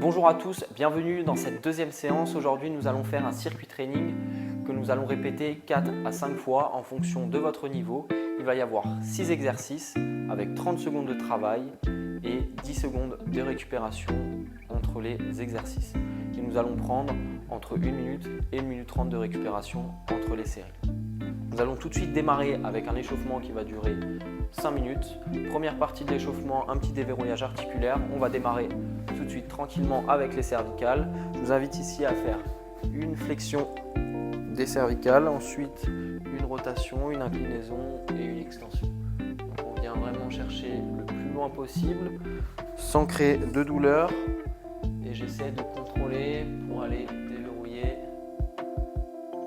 Bonjour à tous, bienvenue dans cette deuxième séance. Aujourd'hui, nous allons faire un circuit training que nous allons répéter 4 à 5 fois en fonction de votre niveau. Il va y avoir 6 exercices avec 30 secondes de travail et 10 secondes de récupération entre les exercices. Et nous allons prendre entre 1 minute et 1 minute 30 de récupération entre les séries. Nous allons tout de suite démarrer avec un échauffement qui va durer 5 minutes. Première partie de l'échauffement, un petit déverrouillage articulaire. On va démarrer tout de suite tranquillement avec les cervicales. Je vous invite ici à faire une flexion des cervicales, ensuite une rotation, une inclinaison et une extension. Donc on vient vraiment chercher le plus loin possible sans créer de douleur et j'essaie de contrôler pour aller déverrouiller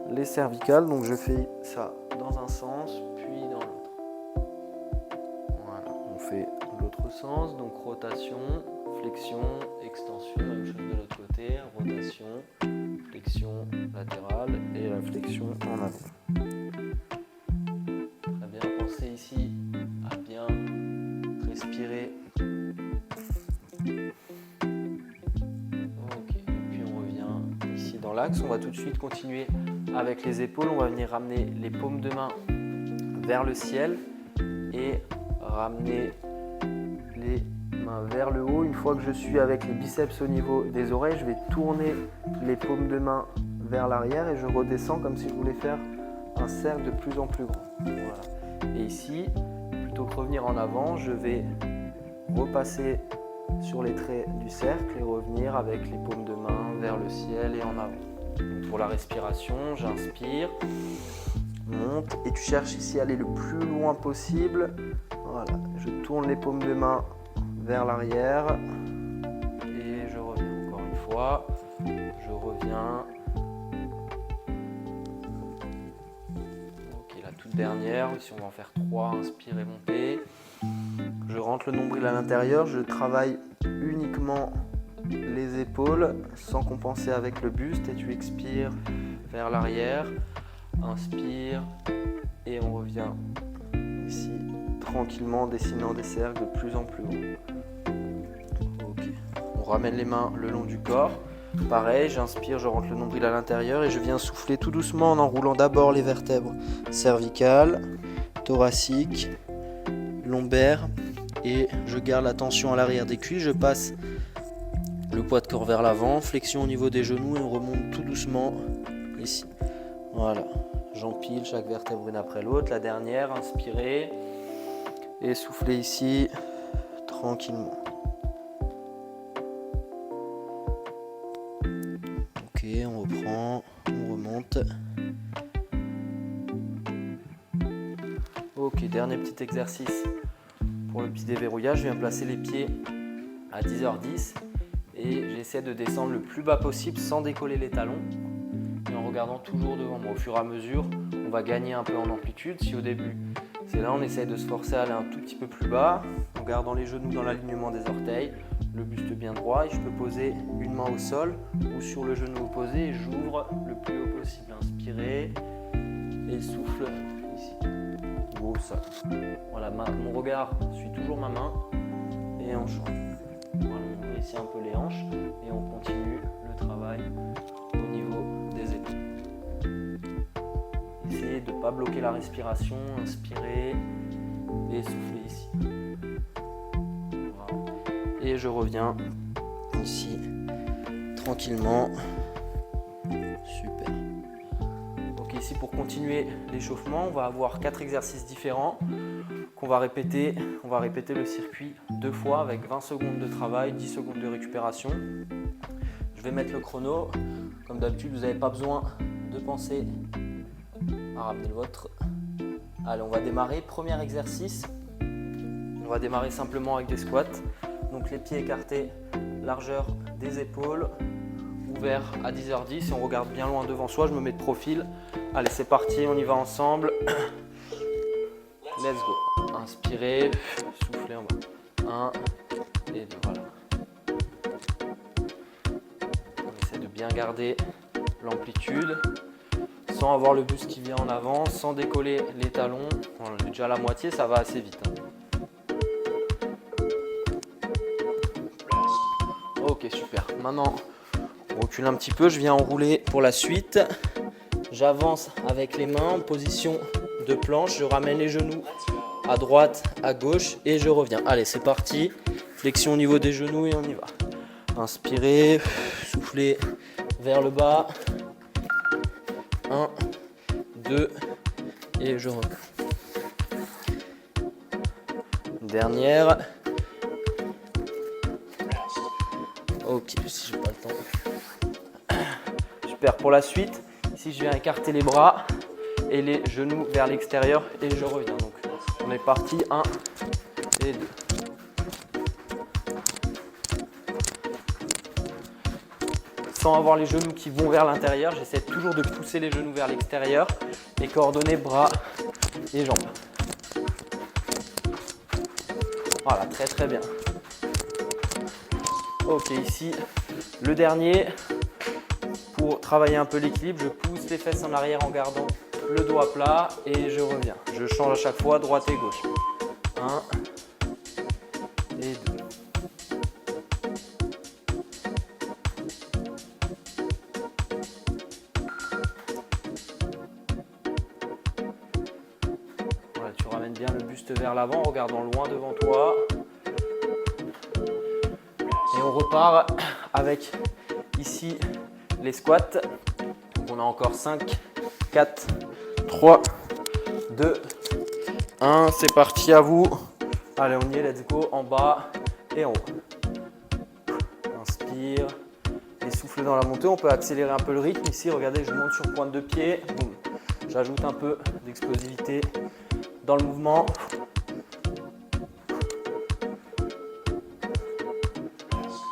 les cervicales. Donc je fais ça dans un sens puis dans l'autre. Voilà, on fait l'autre sens, donc rotation, flexion, extension, même chose de l'autre côté, rotation, flexion latérale et la flexion en avant. Très bien, pensez ici à bien respirer. Ok, et puis on revient ici dans l'axe. On va tout de suite continuer avec les épaules. On va venir ramener les paumes de main vers le ciel et ramener les mains vers le haut. Une fois que je suis avec les biceps au niveau des oreilles, je vais tourner les paumes de main vers l'arrière et je redescends comme si je voulais faire un cercle de plus en plus grand. Voilà. Et ici, plutôt que revenir en avant, je vais repasser sur les traits du cercle et revenir avec les paumes de main vers le ciel et en avant. Donc pour la respiration, j'inspire, monte et tu cherches ici à aller le plus loin possible. Voilà, je tourne les paumes de main vers l'arrière et je reviens encore une fois, je reviens. Ok, la toute dernière, ici on va en faire 3, inspire et monter. Je rentre le nombril à l'intérieur, je travaille uniquement les épaules sans compenser avec le buste et tu expires vers l'arrière, inspire et on revient ici tranquillement dessinant des cercles de plus en plus haut. Ok, on ramène les mains le long du corps. Pareil, j'inspire, je rentre le nombril à l'intérieur et je viens souffler tout doucement en enroulant d'abord les vertèbres cervicales, thoraciques, lombaires et je garde la tension à l'arrière des cuisses. Je passe le poids de corps vers l'avant, flexion au niveau des genoux et on remonte tout doucement ici. Voilà, j'empile chaque vertèbre une après l'autre. La dernière, inspirez et soufflez ici tranquillement. Ok, on reprend, on remonte. Ok, dernier petit exercice pour le petit déverrouillage. Je viens placer les pieds à 10h10 et j'essaie de descendre le plus bas possible sans décoller les talons et en regardant toujours devant moi. Au fur et à mesure, on va gagner un peu en amplitude. Si au début, c'est là, on essaie de se forcer à aller un tout petit peu plus bas en gardant les genoux dans l'alignement des orteils, le buste bien droit et je peux poser une main au sol ou sur le genou opposé et j'ouvre le plus haut possible. Inspirez et souffle ici. Ou au sol. Voilà, mon regard suit toujours ma main et on change. Voilà, on ouvre ici un peu les hanches et on continue le travail au niveau des épaules. Essayez de ne pas bloquer la respiration, inspirez et soufflez ici. Voilà. Et je reviens ici tranquillement. Super. Donc ici pour continuer l'échauffement, on va avoir 4 exercices différents qu'on va répéter. On va répéter le circuit 2 fois avec 20 secondes de travail, 10 secondes de récupération. Je vais mettre le chrono. Comme d'habitude, vous n'avez pas besoin de penser à ramener le vôtre. Allez, on va démarrer. Premier exercice. On va démarrer simplement avec des squats. Donc les pieds écartés, largeur des épaules, ouvert à 10h10. Et on regarde bien loin devant soi. Je me mets de profil. Allez, c'est parti, on y va ensemble. Let's go. Inspirez, soufflez en bas. 1 et 2, voilà. On essaie de bien garder l'amplitude sans avoir le buste qui vient en avant, sans décoller les talons. Voilà, j'ai déjà la moitié, ça va assez vite. Ok, Ok, super. Maintenant, on recule un petit peu, je viens enrouler pour la suite. J'avance avec les mains en position de planche, je ramène les genoux à droite, à gauche et je reviens. Allez, c'est parti. Flexion au niveau des genoux et on y va. Inspirez, soufflez vers le bas. 1, 2 et je reviens. Dernière. Ok, si j'ai pas le temps. Super, pour la suite, ici je viens écarter les bras et les genoux vers l'extérieur et je reviens. Donc on est parti, 1 et 2. Sans avoir les genoux qui vont vers l'intérieur, j'essaie toujours de pousser les genoux vers l'extérieur et coordonner bras et jambes. Voilà, très très bien. Ok, ici, le dernier. Pour travailler un peu l'équilibre, je pousse les fesses en arrière en gardant le dos à plat et je reviens. Je change à chaque fois droite et gauche. 1 et 2. Voilà, tu ramènes bien le buste vers l'avant, en regardant loin devant toi. Et on repart avec ici les squats. Donc on a encore 5, 4, 3, 2, 1. C'est parti, à vous. Allez, on y est, let's go. En bas et en haut. Inspire et souffle dans la montée. On peut accélérer un peu le rythme. Ici, regardez, je monte sur pointe de pied. Boum. J'ajoute un peu d'explosivité dans le mouvement.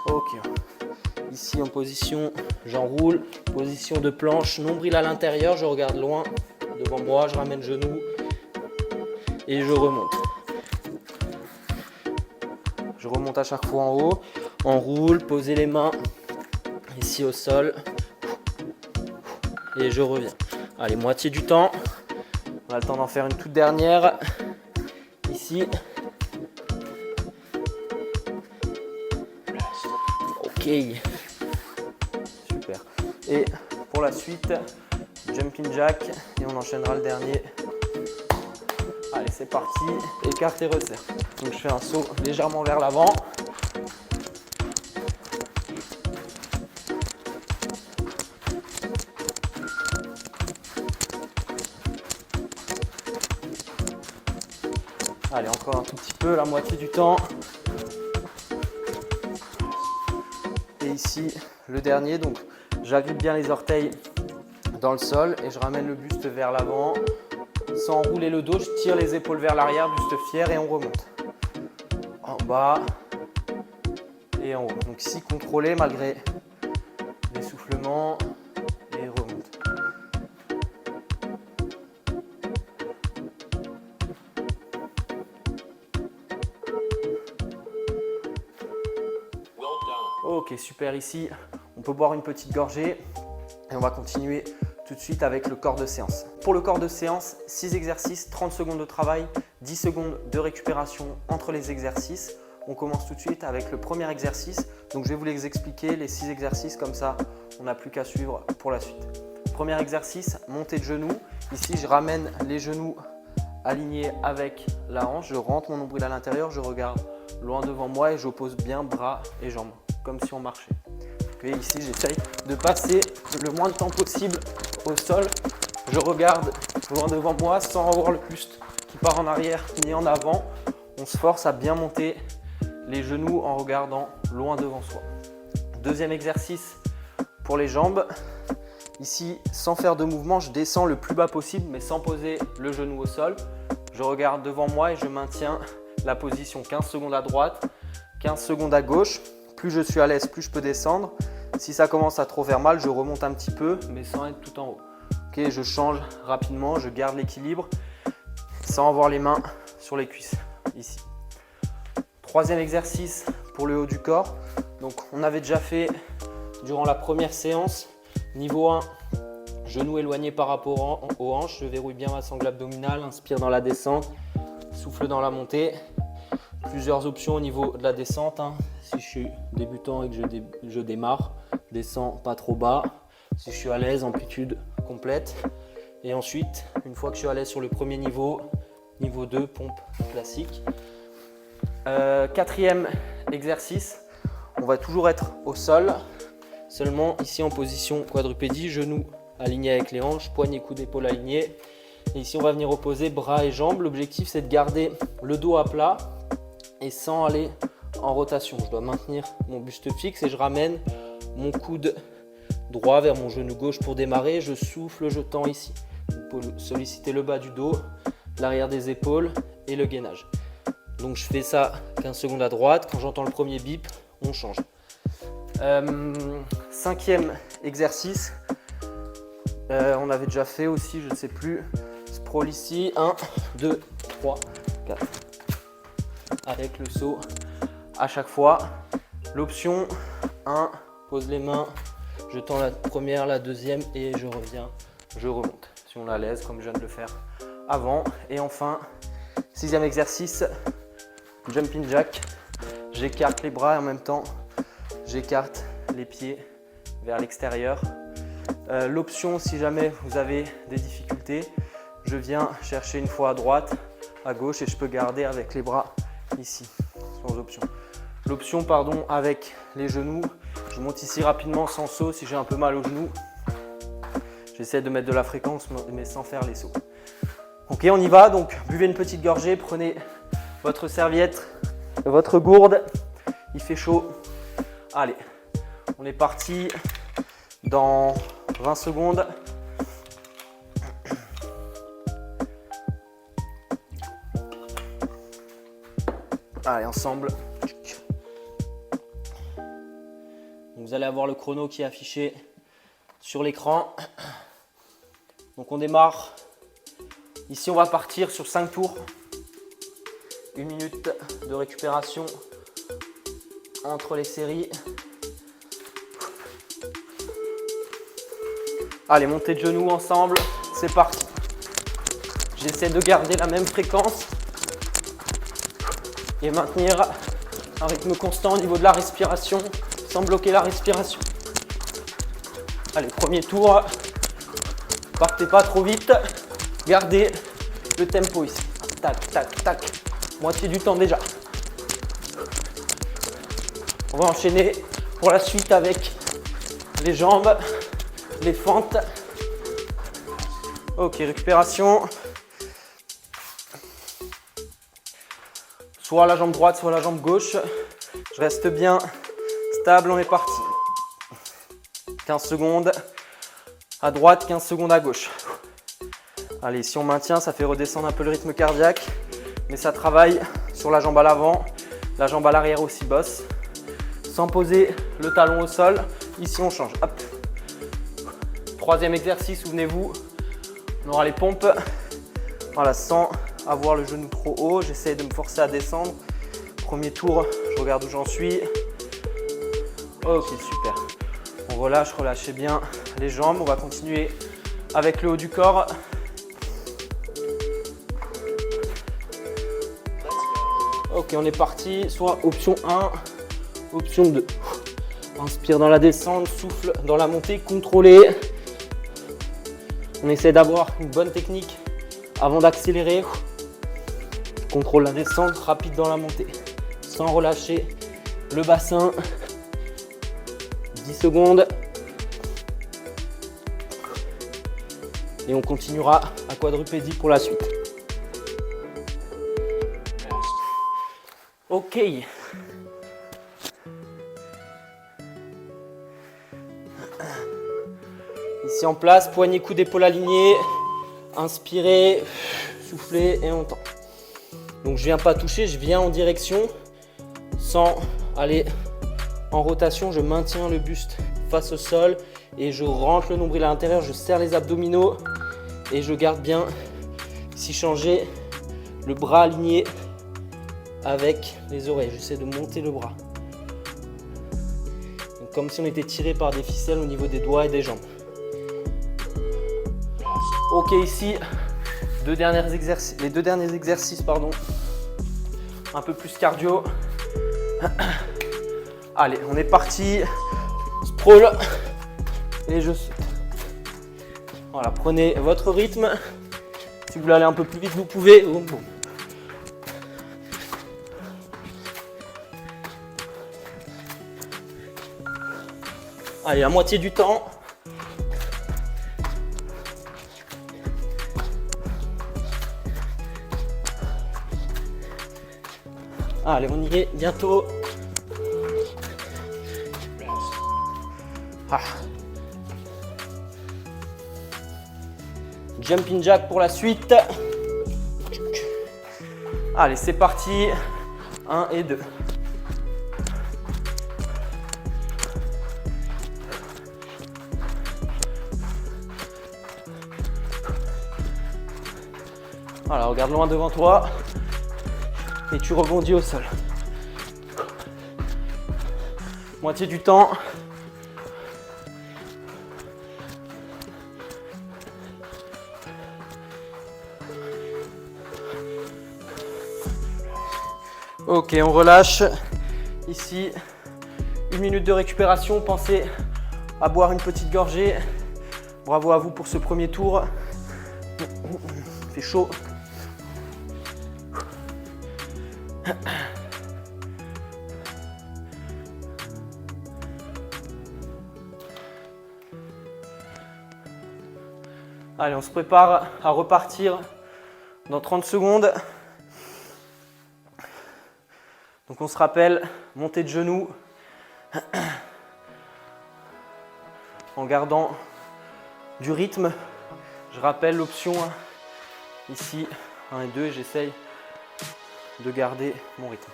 Ok. Ici en position, j'enroule, position de planche, nombril à l'intérieur, je regarde loin devant moi, je ramène genou et je remonte. Je remonte à chaque fois en haut, enroule, posez les mains ici au sol et je reviens. Allez, moitié du temps, on a le temps d'en faire une toute dernière. Ici. Ok. Super. Et pour la suite, jumping jack et on enchaînera le dernier. Allez, c'est parti. Écarte et resserre. Donc je fais un saut légèrement vers l'avant. Allez, encore un tout petit peu, la moitié du temps. Et ici, le dernier, donc j'agrippe bien les orteils dans le sol et je ramène le buste vers l'avant. Sans enrouler le dos, je tire les épaules vers l'arrière, buste fier et on remonte. En bas et en haut. Donc ici, contrôlé malgré l'essoufflement et remonte. Ok, super. Ici, on peut boire une petite gorgée et on va continuer tout de suite avec le corps de séance. Pour le corps de séance, 6 exercices, 30 secondes de travail, 10 secondes de récupération entre les exercices. On commence tout de suite avec le premier exercice. Donc, je vais vous les expliquer, les 6 exercices, comme ça, on n'a plus qu'à suivre pour la suite. Premier exercice, montée de genoux. Ici, je ramène les genoux alignés avec la hanche. Je rentre mon nombril à l'intérieur, je regarde loin devant moi et j'oppose bien bras et jambes, comme si on marchait. Okay, ici, j'essaye de passer le moins de temps possible au sol. Je regarde loin devant moi sans avoir le buste qui part en arrière ni en avant. On se force à bien monter les genoux en regardant loin devant soi. Deuxième exercice pour les jambes. Ici, sans faire de mouvement, je descends le plus bas possible mais sans poser le genou au sol. Je regarde devant moi et je maintiens la position 15 secondes à droite, 15 secondes à gauche. Plus je suis à l'aise, plus je peux descendre. Si ça commence à trop faire mal, je remonte un petit peu, mais sans être tout en haut. Ok, je change rapidement, je garde l'équilibre sans avoir les mains sur les cuisses, ici. Troisième exercice pour le haut du corps. Donc, on avait déjà fait durant la première séance. Niveau 1, genoux éloignés par rapport aux hanches. Je verrouille bien ma sangle abdominale, inspire dans la descente, souffle dans la montée. plusieurs options au niveau de la descente. Si je suis débutant et que je démarre, descends pas trop bas. Si je suis à l'aise, amplitude complète. Et ensuite, une fois que je suis à l'aise sur le premier niveau, niveau 2, pompe classique. Quatrième exercice, on va toujours être au sol, seulement ici en position quadrupédie, genoux alignés avec les hanches, poignets, coudes, épaules alignés. Et ici, on va venir opposer bras et jambes. L'objectif, c'est de garder le dos à plat et sans aller en rotation. Je dois maintenir mon buste fixe et je ramène mon coude droit vers mon genou gauche pour démarrer. Je souffle, je tends ici. Pour solliciter le bas du dos, l'arrière des épaules et le gainage. Donc, je fais ça 15 secondes à droite. Quand j'entends le premier bip, on change. Cinquième exercice. On avait déjà fait aussi, je ne sais plus. Sprawl ici, 1, 2, 3, 4. Avec le saut à chaque fois. L'option 1, pose les mains, je tends la première, la deuxième et je reviens, je remonte. Si on est à l'aise, comme je viens de le faire avant. Et enfin, sixième exercice, jumping jack. J'écarte les bras et en même temps, j'écarte les pieds vers l'extérieur. L'option, si jamais vous avez des difficultés, je viens chercher une fois à droite, à gauche et je peux garder avec les bras ici, sans option. L'option, pardon, avec les genoux, je monte ici rapidement sans saut si j'ai un peu mal aux genoux. J'essaie de mettre de la fréquence mais sans faire les sauts. Ok, on y va. Donc, buvez une petite gorgée, prenez votre serviette, votre gourde. Il fait chaud. Allez, on est parti dans 20 secondes. Allez, ensemble. Vous allez avoir le chrono qui est affiché sur l'écran. Donc on démarre. Ici, on va partir sur 5 tours. 1 minute de récupération entre les séries. Allez, montée de genoux ensemble. C'est parti. J'essaie de garder la même fréquence et maintenir un rythme constant au niveau de la respiration sans bloquer la respiration. Allez, premier tour. Partez pas trop vite. Gardez le tempo ici. Tac, tac, tac. Moitié du temps déjà. On va enchaîner pour la suite avec les jambes, les fentes. Ok, récupération. Soit la jambe droite, soit la jambe gauche. Je reste bien stable, on est parti. 15 secondes à droite, 15 secondes à gauche. Allez, si on maintient, ça fait redescendre un peu le rythme cardiaque, mais ça travaille sur la jambe à l'avant, la jambe à l'arrière aussi bosse. Sans poser le talon au sol, ici on change. Hop. Troisième exercice, souvenez-vous, on aura les pompes. Voilà, sans avoir le genou trop haut, j'essaie de me forcer à descendre. Premier tour, je regarde où j'en suis. Ok, super. On relâche, relâchez bien les jambes. On va continuer avec le haut du corps. Ok, on est parti. Soit option 1, option 2. Inspire dans la descente, souffle dans la montée, contrôlez. On essaie d'avoir une bonne technique avant d'accélérer. Contrôle la descente, rapide dans la montée. Sans relâcher le bassin. 10 secondes. Et on continuera à quadrupédie pour la suite. Ok. Ici en place, poignets, coudes, épaules alignés. Inspirez, soufflez et on tend. Donc je viens pas toucher, je viens en direction sans aller en rotation. Je maintiens le buste face au sol et je rentre le nombril à l'intérieur. Je serre les abdominaux et je garde bien ici changer le bras aligné avec les oreilles. J'essaie de monter le bras. Donc, comme si on était tiré par des ficelles au niveau des doigts et des jambes. Ok, ici, les deux derniers exercices. un peu plus cardio. Allez, on est parti. Sprawl et je saute. Voilà, prenez votre rythme. Si vous voulez aller un peu plus vite, vous pouvez. Boum, boum. Allez, à moitié du temps. Allez, on y est bientôt. Ah. Jumping jack pour la suite. Allez, c'est parti. 1 et 2. Voilà, regarde loin devant toi et tu rebondis au sol. Moitié du temps. Ok, on relâche. Ici, 1 minute de récupération. Pensez à boire une petite gorgée. Bravo à vous pour ce premier tour. Il fait chaud. Allez, on se prépare à repartir dans 30 secondes. Donc on se rappelle, montée de genoux en gardant du rythme. Je rappelle l'option ici 1 et 2 et j'essaye de garder mon rythme.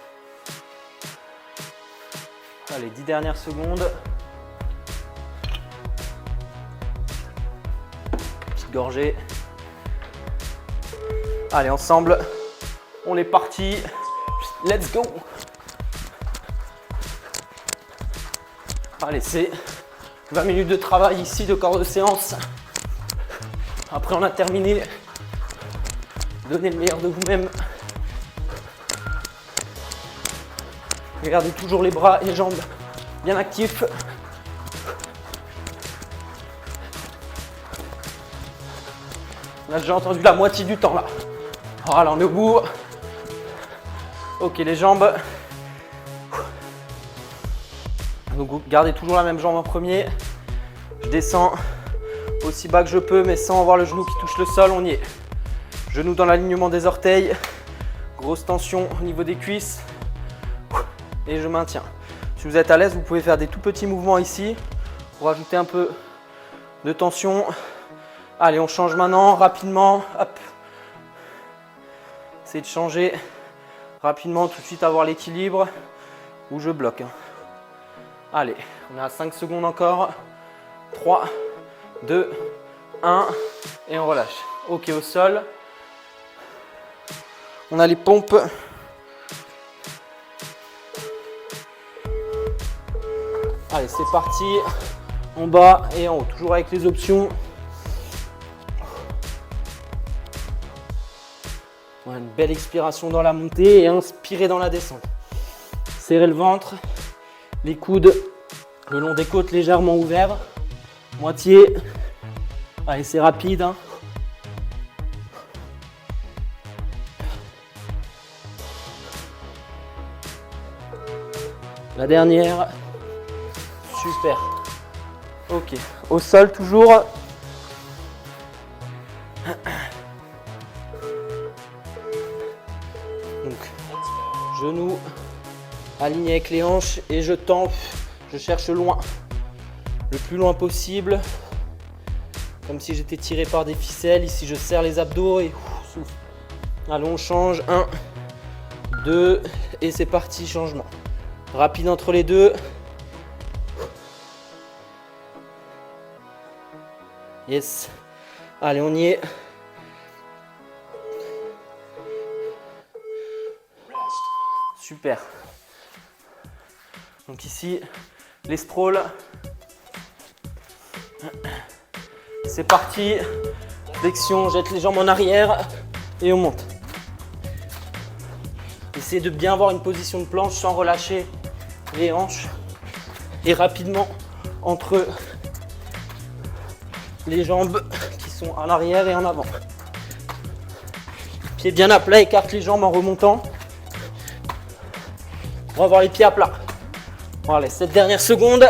Allez, 10 dernières secondes. Petite gorgée. Allez, ensemble, on est parti. Let's go! Allez, c'est 20 minutes de travail ici, de corps de séance. Après, on a terminé. Donnez le meilleur de vous-même. Gardez toujours les bras et les jambes bien actifs. On a déjà entendu la moitié du temps là. Voilà, on est au bout. Ok, les jambes. Donc gardez toujours la même jambe en premier. Je descends aussi bas que je peux, mais sans avoir le genou qui touche le sol. On y est. Genou dans l'alignement des orteils. Grosse tension au niveau des cuisses. Et je maintiens. Si vous êtes à l'aise, vous pouvez faire des tout petits mouvements ici pour ajouter un peu de tension. Allez, on change maintenant rapidement. Hop. Essayez de changer rapidement, tout de suite avoir l'équilibre ou je bloque. Allez, on est à 5 secondes encore. 3, 2, 1 et on relâche. Ok, au sol. On a les pompes. Allez, c'est parti. En bas et en haut, toujours avec les options. On a une belle expiration dans la montée et inspirer dans la descente. Serrez le ventre, les coudes le long des côtes légèrement ouverts. Moitié. Allez, c'est rapide. Hein. La dernière. Super. Ok. Au sol toujours. Donc, genoux alignés avec les hanches et je tends. Je cherche loin. Le plus loin possible. Comme si j'étais tiré par des ficelles. Ici, je serre les abdos et souffle. Allez, on change. 1, 2 et c'est parti, changement. Rapide entre les deux. Yes. Allez, on y est. Super. Donc ici, les sprawls. C'est parti. Flexion, jette les jambes en arrière et on monte. Essayez de bien avoir une position de planche sans relâcher les hanches et rapidement entre les jambes qui sont en arrière et en avant. Pieds bien à plat, écarte les jambes en remontant pour avoir les pieds à plat. Voilà, 7 dernières secondes.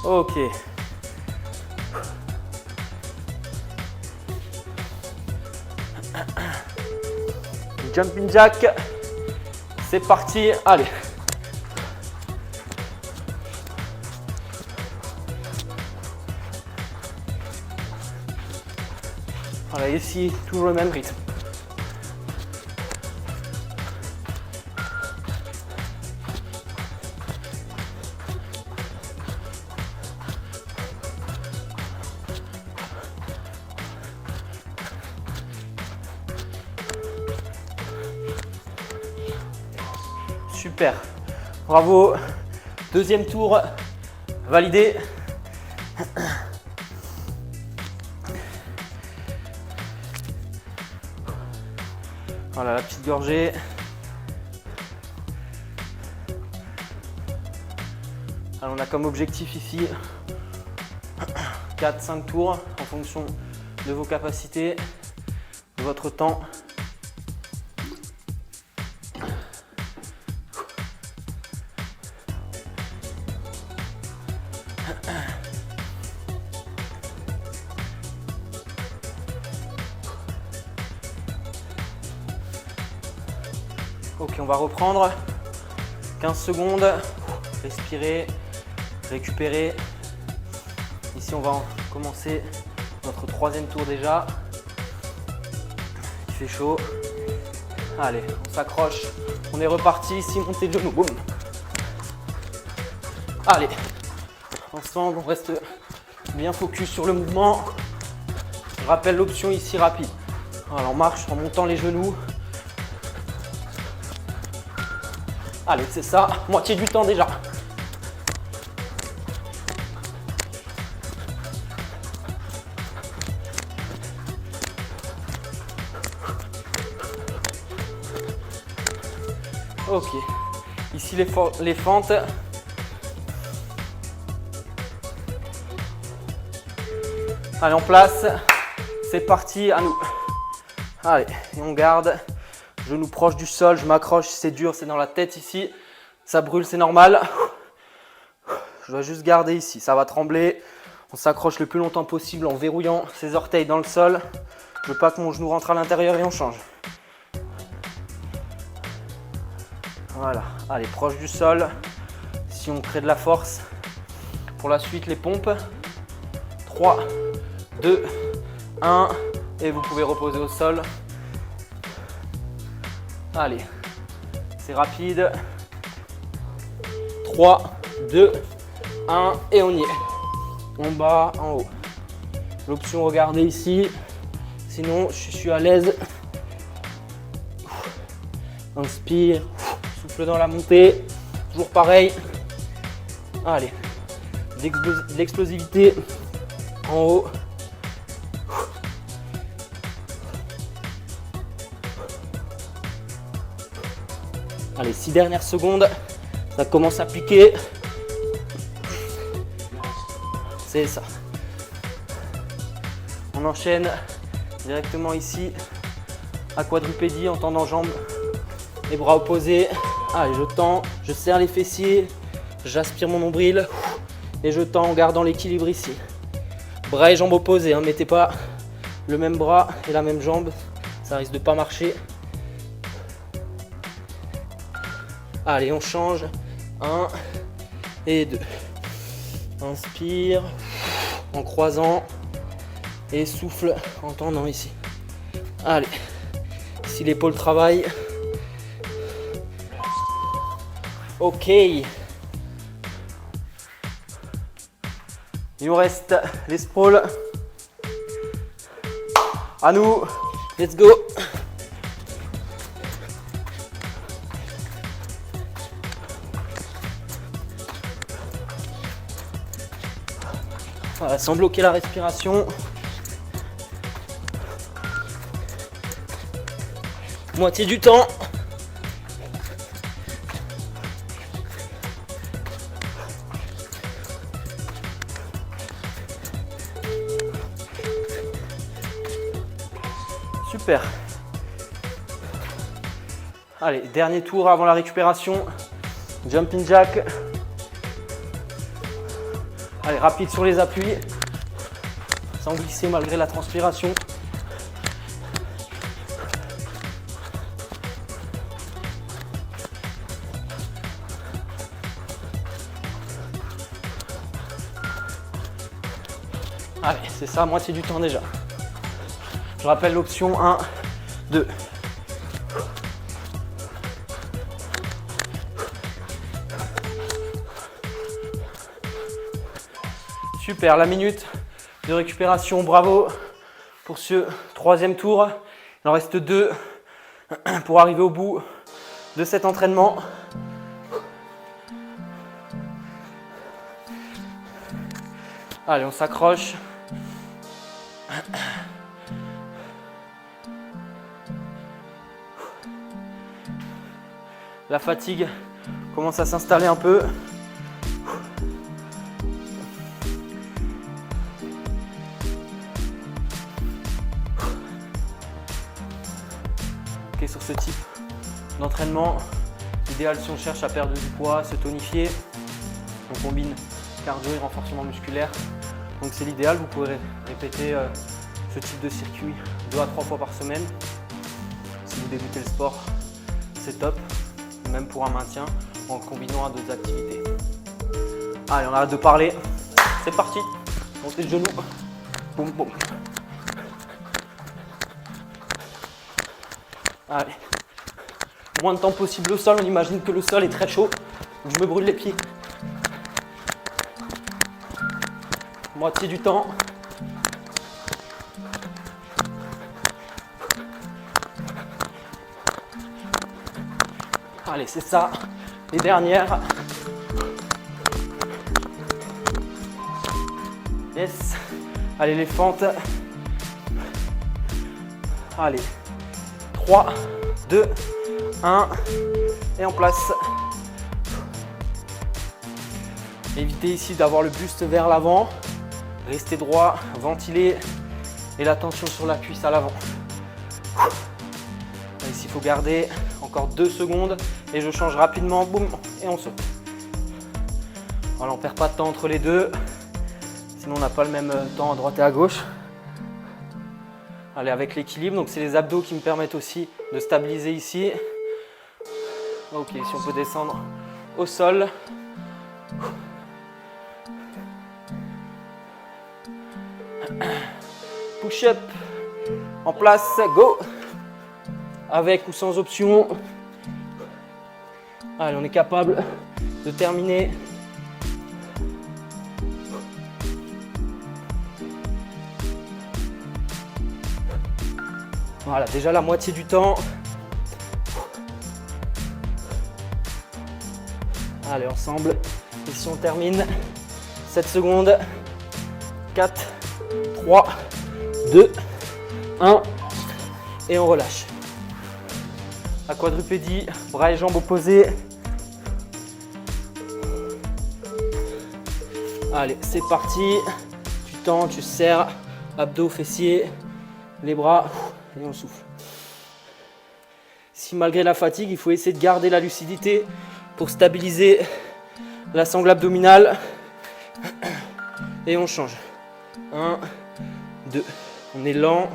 Ok. Jumping jack. C'est parti. Allez. Voilà, ici, toujours le même rythme. Super. Bravo. Deuxième tour validé. Voilà la petite gorgée. Alors on a comme objectif ici 4-5 tours en fonction de vos capacités, de votre temps. Ok, on va reprendre 15 secondes, respirer, récupérer. Ici, on va commencer notre troisième tour déjà. Il fait chaud. Allez, on s'accroche. On est reparti. Ici, montée de genou. Boum. Allez, ensemble, on reste bien focus sur le mouvement. Je rappelle l'option ici rapide. Voilà, on marche en montant les genoux. Allez, c'est ça, moitié du temps déjà. Ok, ici les fentes. Allez, en place, c'est parti, à nous. Allez, et on garde. Genoux proches du sol, je m'accroche, c'est dur, c'est dans la tête ici. Ça brûle, c'est normal. Je dois juste garder ici, ça va trembler. On s'accroche le plus longtemps possible en verrouillant ses orteils dans le sol. Je veux pas que mon genou rentre à l'intérieur et on change. Voilà, allez, proche du sol. Si on crée de la force. Pour la suite, les pompes. 3, 2, 1. Et vous pouvez reposer au sol. Allez, c'est rapide. 3, 2, 1 et on y est. En bas, en haut. L'option regardez ici. Sinon, je suis à l'aise. Inspire, souffle dans la montée. Toujours pareil. Allez, de l'explosivité en haut. Allez, 6 dernières secondes, ça commence à piquer. C'est ça. On enchaîne directement ici à quadrupédie en tendant jambes et bras opposés. Allez, je tends, je serre les fessiers, j'aspire mon nombril et je tends en gardant l'équilibre ici. Bras et jambes opposés, hein, mettez pas le même bras et la même jambe, ça risque de pas marcher. Allez, on change. 1 et 2. Inspire en croisant et souffle en tendant ici. Allez, ici l'épaule travaille. Ok. Il nous reste les sprawls. À nous. Let's go. Voilà, sans bloquer la respiration. Moitié du temps. Super. Allez, dernier tour avant la récupération. Jumping jack. Allez, rapide sur les appuis. Sans glisser malgré la transpiration. Allez, c'est ça, moitié du temps déjà. Je rappelle l'option 1, 2. Super, la minute de récupération, bravo pour ce troisième tour. Il en reste 2 pour arriver au bout de cet entraînement. Allez, on s'accroche. La fatigue commence à s'installer un peu. Ok, sur ce type d'entraînement, l'idéal si on cherche à perdre du poids, se tonifier, on combine cardio et renforcement musculaire. Donc c'est l'idéal, vous pouvez répéter ce type de circuit 2 à 3 fois par semaine. Si vous débutez le sport, c'est top, même pour un maintien en combinant à d'autres activités. Allez, on arrête de parler, c'est parti. Montez le genou, boum boum. Allez, moins de temps possible au sol, on imagine que le sol est très chaud, je me brûle les pieds. Moitié du temps. Allez, c'est ça, les dernières. Yes. Allez, les fentes. Allez. 3, 2, 1. Et en place. Évitez ici d'avoir le buste vers l'avant. Restez droit, ventilez et la tension sur la cuisse à l'avant. Ici, il faut garder encore 2 secondes et je change rapidement, boum, et on saute. Voilà, on ne perd pas de temps entre les deux, sinon on n'a pas le même temps à droite et à gauche. Allez, avec l'équilibre, donc c'est les abdos qui me permettent aussi de stabiliser ici. Ok, si on peut descendre au sol. Push-up, en place, go. Avec ou sans option. Allez, on est capable de terminer. Voilà, déjà la moitié du temps. Allez, ensemble. Ici, on termine. 7 secondes. 4, 3, 2, 1. Et on relâche. La quadrupédie, bras et jambes opposés. Allez, c'est parti. Tu tends, tu serres. Abdos, fessiers, les bras. Et on souffle. Si malgré la fatigue, il faut essayer de garder la lucidité pour stabiliser la sangle abdominale. Et on change. 1, 2. On est lent.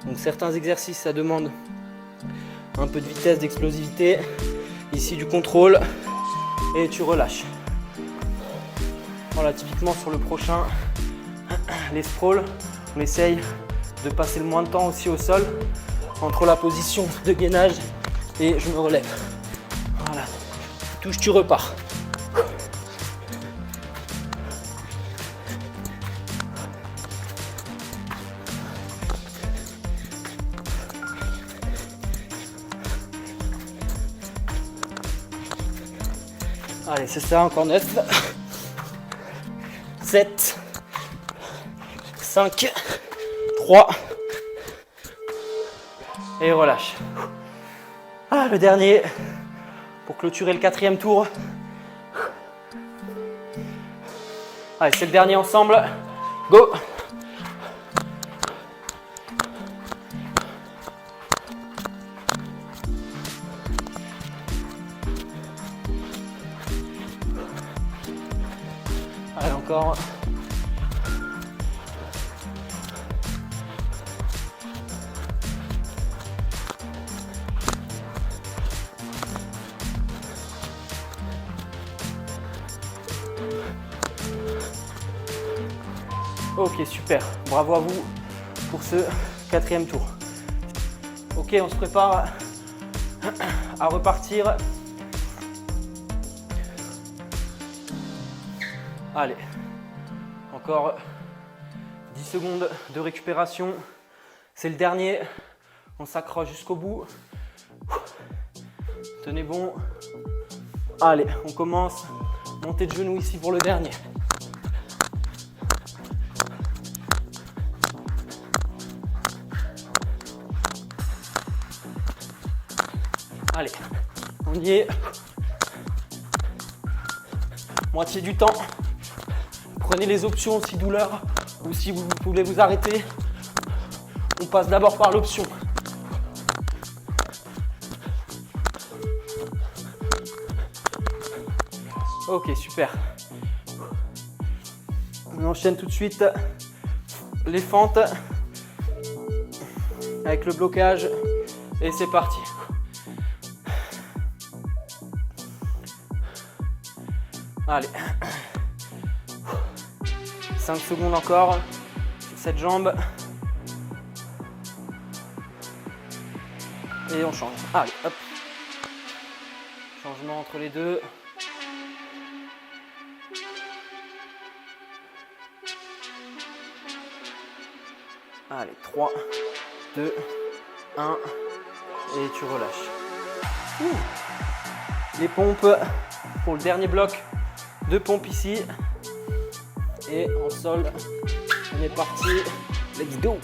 Donc certains exercices, ça demande un peu de vitesse, d'explosivité. Ici, du contrôle. Et tu relâches. Voilà, typiquement sur le prochain, les sprawls, on essaye de passer le moins de temps aussi au sol entre la position de gainage et je me relève. Voilà, touche, tu repars. Allez, c'est ça, encore 9. 7, 5, 3. Et relâche. Ah, le dernier pour clôturer le 4e tour. Allez, c'est le dernier ensemble. Go! Allez, encore. Ok, super. Bravo à vous pour ce 4e tour. Ok, on se prépare à repartir. Allez, encore 10 secondes de récupération. C'est le dernier. On s'accroche jusqu'au bout. Tenez bon. Allez, on commence. Montée de genoux ici pour le dernier. Allez, on y est. Moitié du temps. Prenez les options si douleur ou si vous voulez vous arrêter. On passe d'abord par l'option. Ok, super. On enchaîne tout de suite les fentes avec le blocage et c'est parti. Allez, 5 secondes encore sur cette jambe. Et on change. Allez, hop. Changement entre les deux. Allez, 3, 2, 1. Et tu relâches. Les pompes pour le dernier bloc. 2 pompes ici. Et en sol, on est parti. Let's go!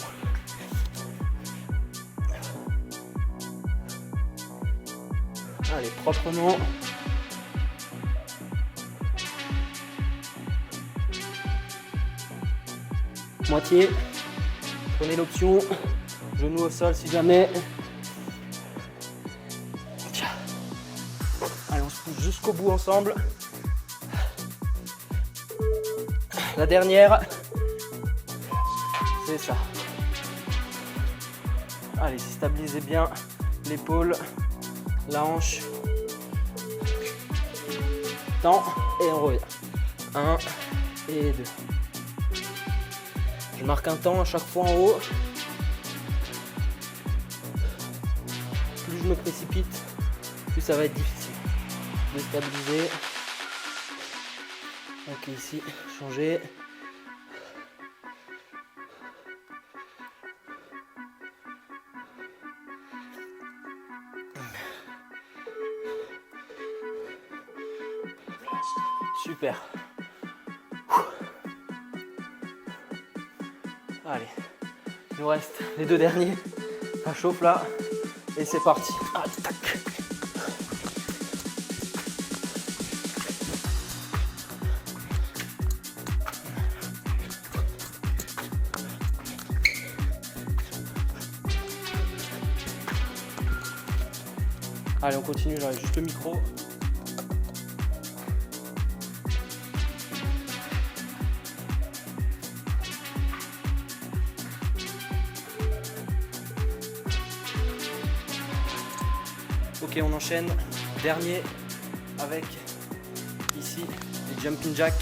Allez, proprement. Moitié. Prenez l'option. Genou au sol si jamais. Allez, on se pousse jusqu'au bout ensemble. La dernière. C'est ça. Allez, stabilisez bien l'épaule, la hanche. Temps et on revient. 1 et 2. Je marque un temps à chaque fois en haut. Plus je me précipite, plus ça va être difficile de stabiliser. Ok, ici, changer. Super. Allez, il nous reste les 2 derniers. Ça chauffe là. Et c'est parti. Allez, tac. Allez, on continue, j'arrive juste le micro. Ok, on enchaîne. Dernier avec ici les jumping jacks.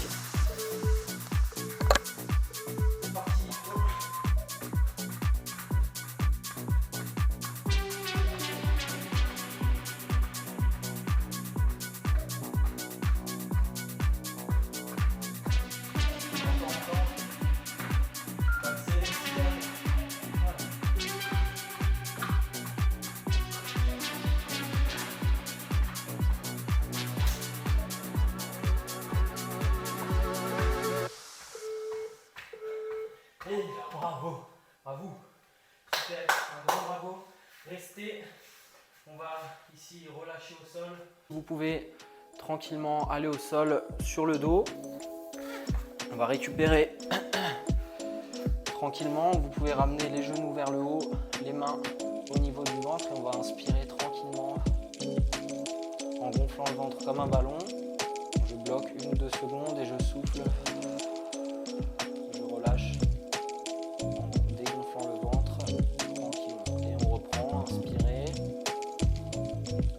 Et bravo, À vous. Super, un grand bravo. Restez. On va ici relâcher au sol. Vous pouvez tranquillement aller au sol sur le dos. On va récupérer tranquillement. Vous pouvez ramener les genoux vers le haut, les mains au niveau du ventre et on va inspirer tranquillement en gonflant le ventre comme un ballon. Je bloque 1 ou 2 secondes et je souffle. Je relâche en dégonflant le ventre tranquillement. Et on reprend, inspirer,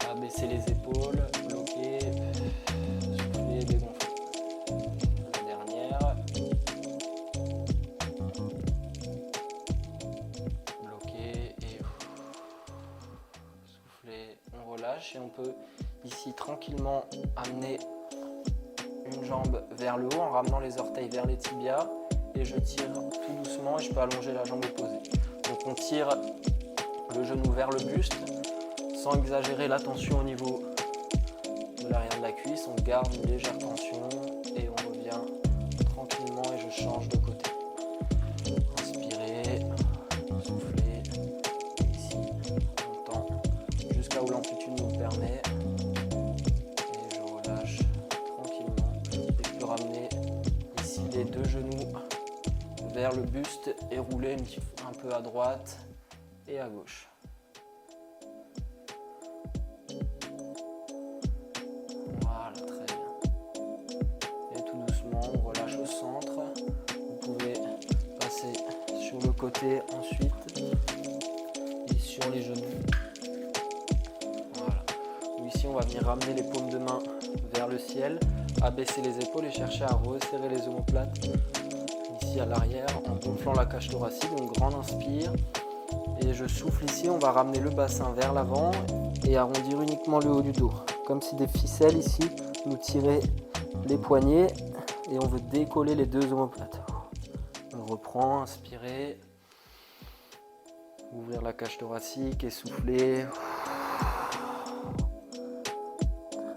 abaisser les épaules, bloquer, souffler, dégonfler. La dernière. Bloquer et souffler. On relâche et on peut ici tranquillement amener une jambe vers le haut en ramenant les orteils vers les tibias et je tire tout doucement et je peux allonger la jambe opposée. Donc on tire le genou vers le buste sans exagérer la tension au niveau de l'arrière de la cuisse. On garde une légère tension et on revient tranquillement et je change de côté. Inspirez, soufflez, et ici longtemps jusqu'à où l'amplitude nous le permet. Et je relâche tranquillement et je peux ramener ici les 2 genoux vers le buste et rouler un peu à droite et à gauche. Voilà, très bien. Et tout doucement, on relâche au centre. Vous pouvez passer sur le côté ensuite et sur les genoux. Voilà. Ici, on va venir ramener les paumes de main vers le ciel, abaisser les épaules et chercher à resserrer les omoplates ici à l'arrière en gonflant la cage thoracique. Donc grande inspire et je souffle ici. On va ramener le bassin vers l'avant et arrondir uniquement le haut du dos, comme si des ficelles ici nous tiraient les poignets et on veut décoller les 2 omoplates. On reprend, inspirer, ouvrir la cage thoracique et souffler.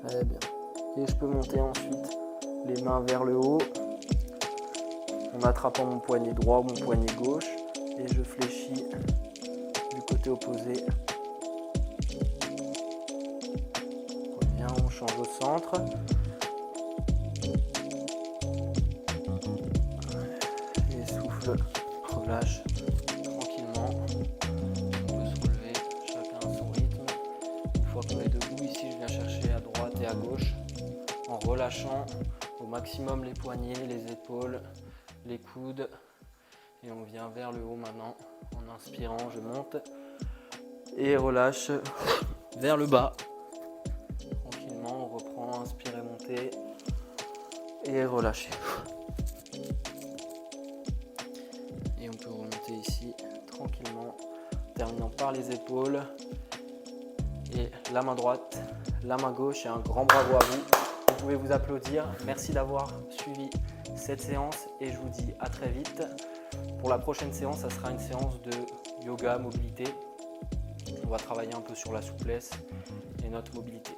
Très bien. Et je peux monter ensuite les mains vers le haut en attrapant mon poignet droit ou mon poignet gauche et je fléchis du côté opposé. On revient, on change au centre. Et souffle, relâche tranquillement. On peut se relever, chacun à son rythme. Une fois qu'on est debout, ici je viens chercher à droite et à gauche en relâchant au maximum les poignets, les épaules, les coudes et on vient vers le haut maintenant. En inspirant, je monte et relâche vers le bas. Tranquillement, on reprend, inspirez, montez et relâchez. Et on peut remonter ici tranquillement, terminant par les épaules et la main droite, la main gauche et un grand bravo à vous. Vous pouvez vous applaudir. Merci d'avoir suivi cette séance et je vous dis à très vite. Pour la prochaine séance, ça sera une séance de yoga, mobilité. On va travailler un peu sur la souplesse et notre mobilité.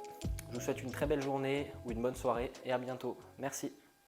Je vous souhaite une très belle journée ou une bonne soirée et à bientôt. Merci.